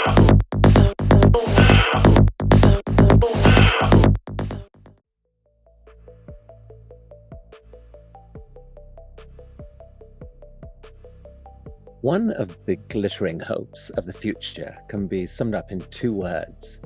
One of the glittering hopes of the future can be summed up in two words: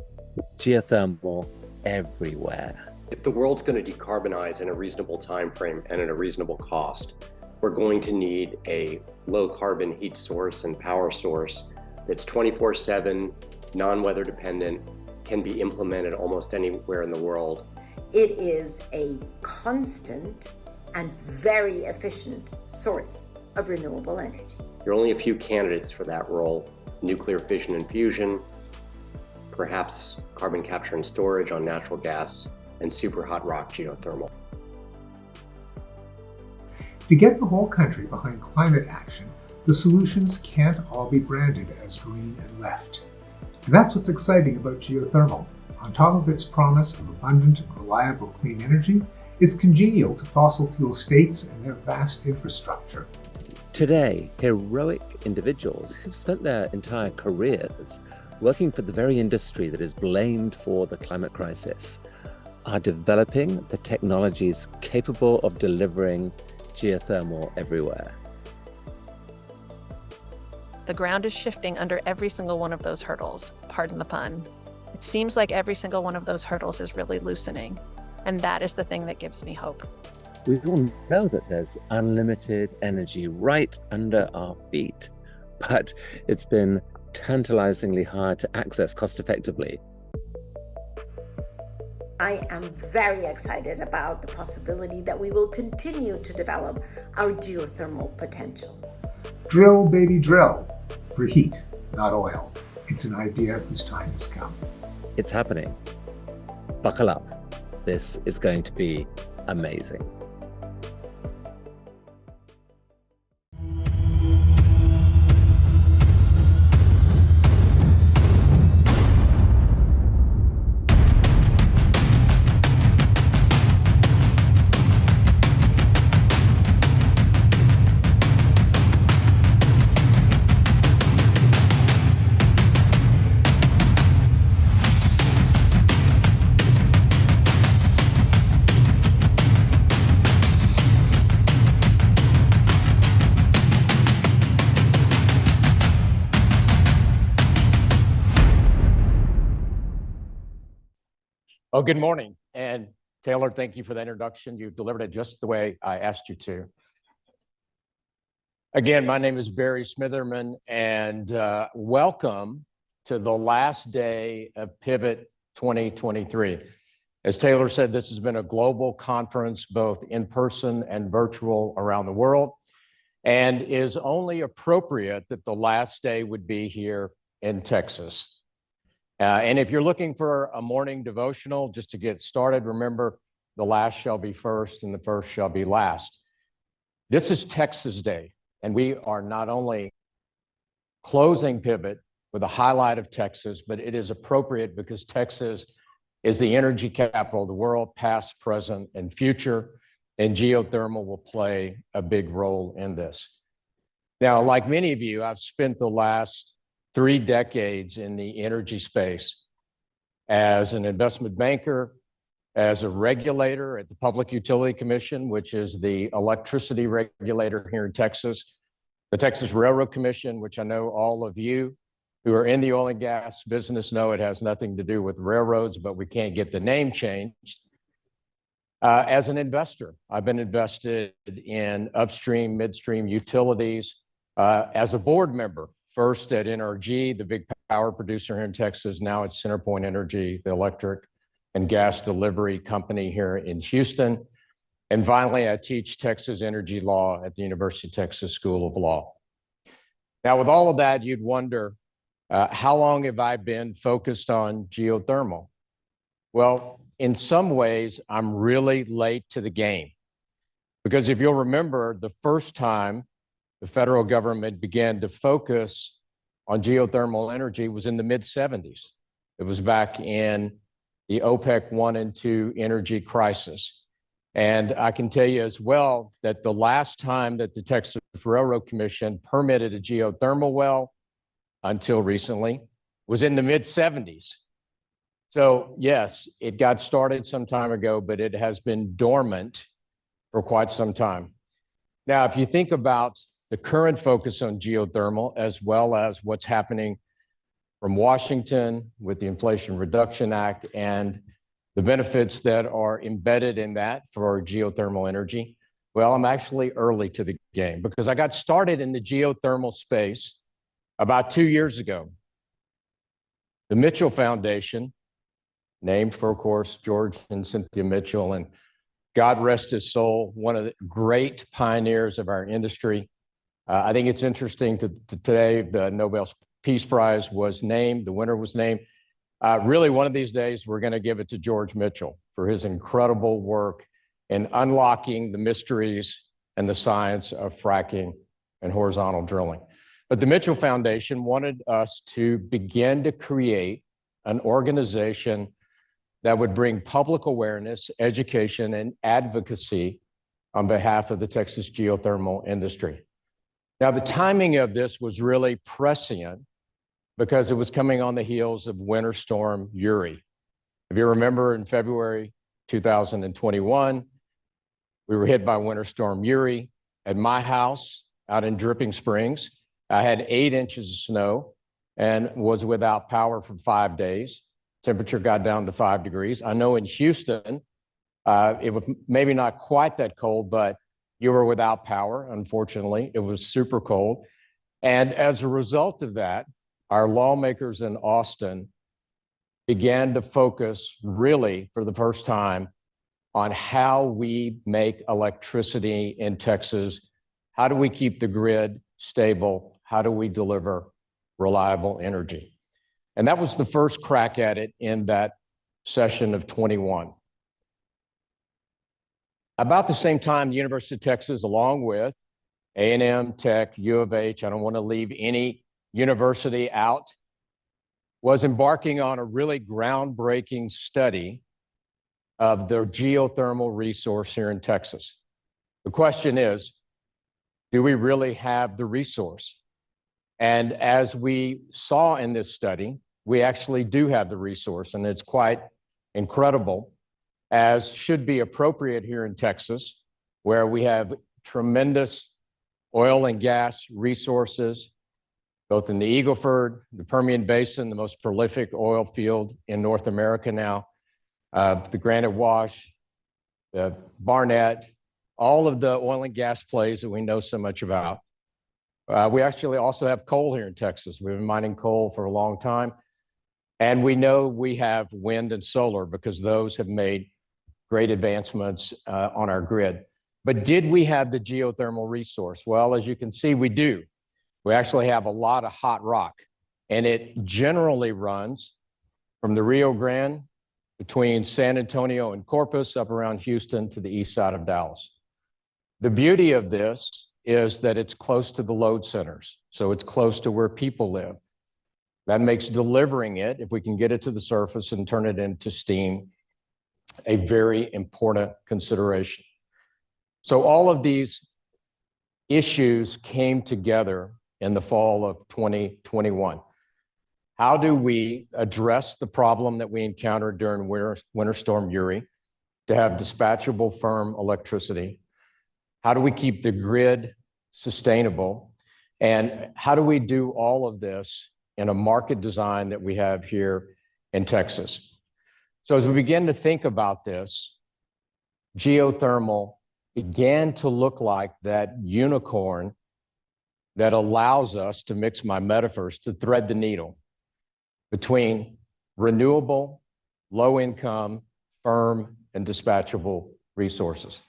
geothermal everywhere. If the world's going to decarbonize in a reasonable time frame and at a reasonable cost, we're going to need a low carbon heat source and power source that's 24/7, non-weather dependent, can be implemented almost anywhere in the world. It is a constant and very efficient source of renewable energy. There are only a few candidates for that role: nuclear fission and fusion, perhaps carbon capture and storage on natural gas, and super hot rock geothermal. To get the whole country behind climate action, the solutions can't all be branded as green and left. And that's what's exciting about geothermal. On top of its promise of abundant, reliable, clean energy, it's congenial to fossil fuel states and their vast infrastructure. Today, heroic individuals who've spent their entire careers working for the very industry that is blamed for the climate crisis are developing the technologies capable of delivering geothermal everywhere. The ground is shifting under every single one of those hurdles, pardon the pun. It seems like every single one of those hurdles is really loosening, and that is the thing that gives me hope. We all know that there's unlimited energy right under our feet, but it's been tantalizingly hard to access cost effectively. I am very excited about the possibility that we will continue to develop our geothermal potential. Drill, baby, drill. For heat, not oil. It's an idea whose time has come. It's happening. Buckle up. This is going to be amazing. Oh, good morning. And Taylor, thank you for the introduction. You've delivered it just the way I asked you to. Again, my name is Barry Smitherman, and welcome to the last day of Pivot 2023. As Taylor said, this has been a global conference, both in person and virtual around the world, and is only appropriate that the last day would be here in Texas. And if you're looking for a morning devotional, just to get started, remember, the last shall be first and the first shall be last. This is Texas Day, and we are not only closing Pivot with a highlight of Texas, but it is appropriate because Texas is the energy capital of the world, past, present, and future, and geothermal will play a big role in this. Now, like many of you, I've spent the last 3 decades in the energy space as an investment banker, as a regulator at the Public Utility Commission, which is the electricity regulator here in Texas, the Texas Railroad Commission, which I know all of you who are in the oil and gas business know it has nothing to do with railroads, but we can't get the name changed. As an investor, I've been invested in upstream, midstream utilities, as a board member, first at NRG, the big power producer here in Texas, now at CenterPoint Energy, the electric and gas delivery company here in Houston. And finally, I teach Texas energy law at the University of Texas School of Law. Now, with all of that, you'd wonder, how long have I been focused on geothermal? Well, in some ways, I'm really late to the game. Because if you'll remember, the first time the federal government began to focus on geothermal energy was in the mid-70s. It was back in the OPEC 1 and 2 energy crisis. And I can tell you as well that the last time that the Texas Railroad Commission permitted a geothermal well, until recently, was in the mid-70s. So yes, it got started some time ago, but it has been dormant for quite some time. Now, if you think about the current focus on geothermal, as well as what's happening from Washington with the Inflation Reduction Act and the benefits that are embedded in that for geothermal energy, well, I'm actually early to the game because I got started in the geothermal space about 2 years ago. The Mitchell Foundation, named for, of course, George and Cynthia Mitchell, and God rest his soul, one of the great pioneers of our industry. I think it's interesting today, the Nobel Peace Prize was named, the winner was named. Really, one of these days, we're going to give it to George Mitchell for his incredible work in unlocking the mysteries and the science of fracking and horizontal drilling. But the Mitchell Foundation wanted us to begin to create an organization that would bring public awareness, education, and advocacy on behalf of the Texas geothermal industry. Now, the timing of this was really prescient because it was coming on the heels of Winter Storm Uri. If you remember, in February 2021, we were hit by Winter Storm Uri. At my house out in Dripping Springs, I had 8 inches of snow and was without power for 5 days. Temperature got down to 5 degrees. I know in Houston, it was maybe not quite that cold, but you were without power, unfortunately. It was super cold. And as a result of that, our lawmakers in Austin began to focus really for the first time on how we make electricity in Texas. How do we keep the grid stable? How do we deliver reliable energy? And that was the first crack at it in that session of 21. About the same time, the University of Texas, along with A&M, Tech, U of H, I don't want to leave any university out, was embarking on a really groundbreaking study of the geothermal resource here in Texas. The question is, do we really have the resource? And as we saw in this study, we actually do have the resource, and it's quite incredible, as should be appropriate here in Texas, where we have tremendous oil and gas resources, both in the Eagle Ford, the Permian Basin, the most prolific oil field in North America now, the Granite Wash, the Barnett, all of the oil and gas plays that we know so much about. We actually also have coal here in Texas. We've been mining coal for a long time. And we know we have wind and solar because those have made great advancements on our grid. But did we have the geothermal resource? Well, as you can see, we do. We actually have a lot of hot rock, and it generally runs from the Rio Grande between San Antonio and Corpus up around Houston to the east side of Dallas. The beauty of this is that it's close to the load centers, so it's close to where people live. That makes delivering it, if we can get it to the surface and turn it into steam, a very important consideration. So all of these issues came together in the fall of 2021. How do we address the problem that we encountered during Winter Storm Uri to have dispatchable firm electricity? How do we keep the grid sustainable? And how do we do all of this in a market design that we have here in Texas? So as we begin to think about this, geothermal began to look like that unicorn that allows us, to mix my metaphors, to thread the needle between renewable, low income, firm, and dispatchable resources.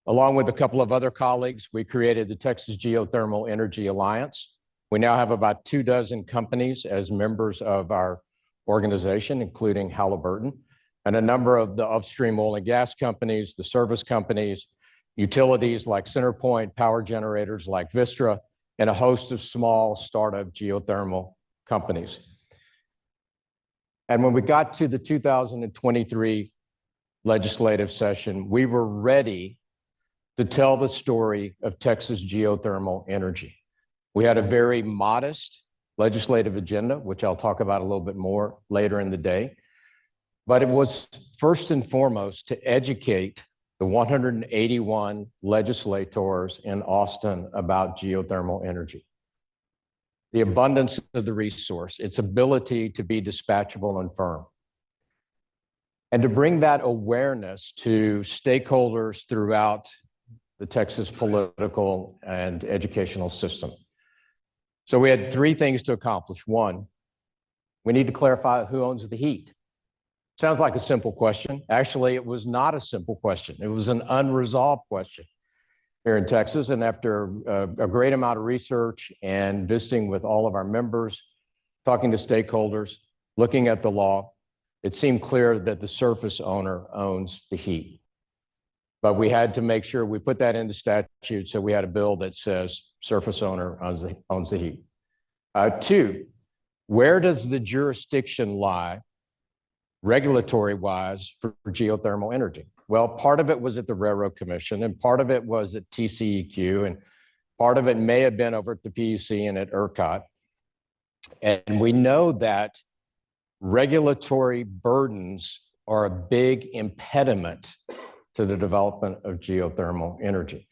Along with a couple of other colleagues, we created the Texas Geothermal Energy Alliance. We now have about 24 companies as members of our organization, including Halliburton, and a number of the upstream oil and gas companies, the service companies, utilities like CenterPoint, power generators like Vistra, and a host of small startup geothermal companies. And when we got to the 2023 legislative session, we were ready to tell the story of Texas geothermal energy. We had a very modest legislative agenda, which I'll talk about a little bit more later in the day. But it was first and foremost to educate the 181 legislators in Austin about geothermal energy. The abundance of the resource, its ability to be dispatchable and firm. And to bring that awareness to stakeholders throughout the Texas political and educational system. So we had three things to accomplish. One, we need to clarify who owns the heat. Sounds like a simple question. Actually, it was not a simple question. It was an unresolved question here in Texas. And after a great amount of research and visiting with all of our members, talking to stakeholders, looking at the law, it seemed clear that the surface owner owns the heat. But we had to make sure we put that into statute, so we had a bill that says surface owner owns the heat. Two, where does the jurisdiction lie regulatory-wise for geothermal energy? Well, part of it was at the Railroad Commission, and part of it was at TCEQ, and part of it may have been over at the PUC and at ERCOT. And we know that regulatory burdens are a big impediment to the development of geothermal energy.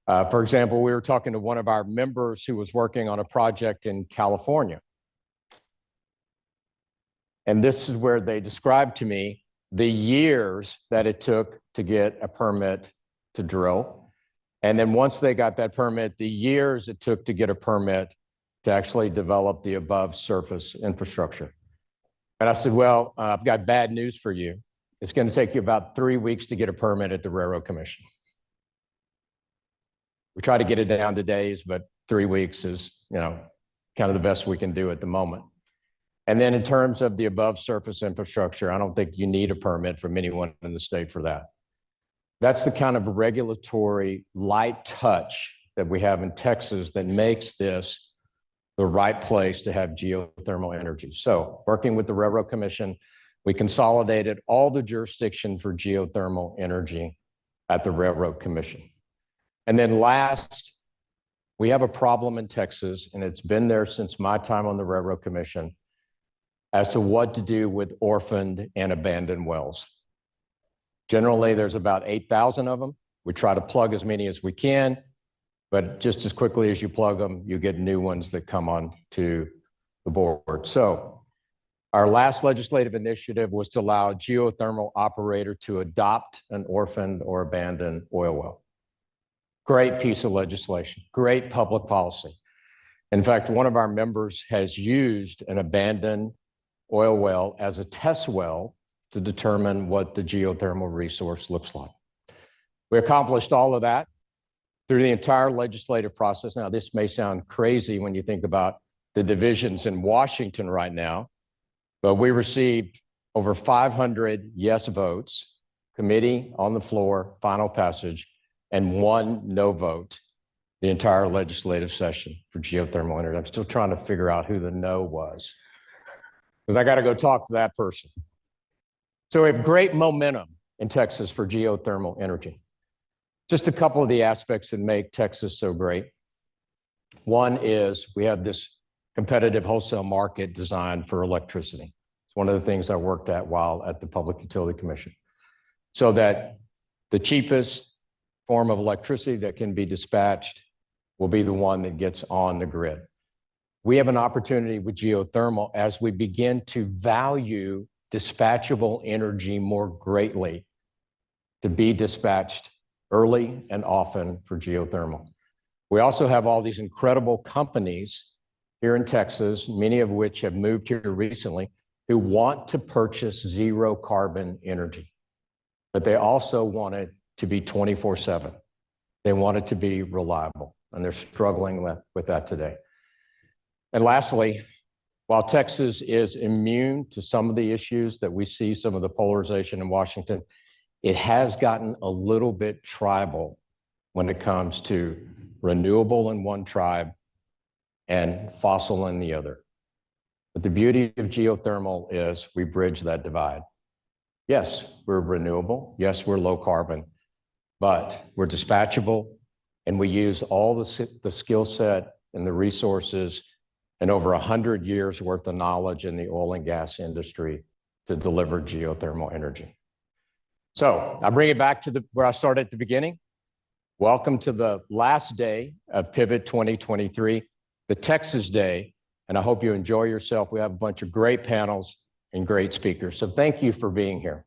For example, we were talking to one of our members who was working on a project in California. And this is where they described to me the years that it took to get a permit to drill. And then once they got that permit, the years it took to get a permit to actually develop the above surface infrastructure. And I said, well, I've got bad news for you. It's going to take you about 3 weeks to get a permit at the Railroad Commission. We try to get it down to days, but 3 weeks is, kind of the best we can do at the moment. And then in terms of the above surface infrastructure, I don't think you need a permit from anyone in the state for that. That's the kind of regulatory light touch that we have in Texas that makes this the right place to have geothermal energy. So working with the Railroad Commission, we consolidated all the jurisdiction for geothermal energy at the Railroad Commission. And then last, we have a problem in Texas, and it's been there since my time on the Railroad Commission, as to what to do with orphaned and abandoned wells. Generally, there's about 8,000 of them. We try to plug as many as we can, but just as quickly as you plug them, you get new ones that come on to the board. So our last legislative initiative was to allow a geothermal operator to adopt an orphaned or abandoned oil well. Great piece of legislation, great public policy. In fact, one of our members has used an abandoned oil well as a test well to determine what the geothermal resource looks like. We accomplished all of that through the entire legislative process. Now, this may sound crazy when you think about the divisions in Washington right now, but we received over 500 yes votes, committee on the floor, final passage, and 1 no vote the entire legislative session for geothermal energy. I'm still trying to figure out who the no was, because I got to go talk to that person. So we have great momentum in Texas for geothermal energy. Just a couple of the aspects that make Texas so great. One is we have this competitive wholesale market designed for electricity. It's one of the things I worked at while at the Public Utility Commission. So that the cheapest form of electricity that can be dispatched will be the one that gets on the grid. We have an opportunity with geothermal as we begin to value dispatchable energy more greatly to be dispatched early and often for geothermal. We also have all these incredible companies here in Texas, many of which have moved here recently, who want to purchase zero carbon energy, but they also want it to be 24/7. They want it to be reliable, and they're struggling with that today. And lastly, while Texas is immune to some of the issues that we see, some of the polarization in Washington, it has gotten a little bit tribal when it comes to renewable in one tribe and fossil in the other. But the beauty of geothermal is we bridge that divide. Yes, we're renewable. Yes, we're low carbon, but we're dispatchable, and we use all the skill set and the resources and over 100 years worth of knowledge in the oil and gas industry to deliver geothermal energy. So I bring it back to where I started at the beginning. Welcome to the last day of Pivot 2023, the Texas Day, and I hope you enjoy yourself. We have a bunch of great panels and great speakers, so thank you for being here.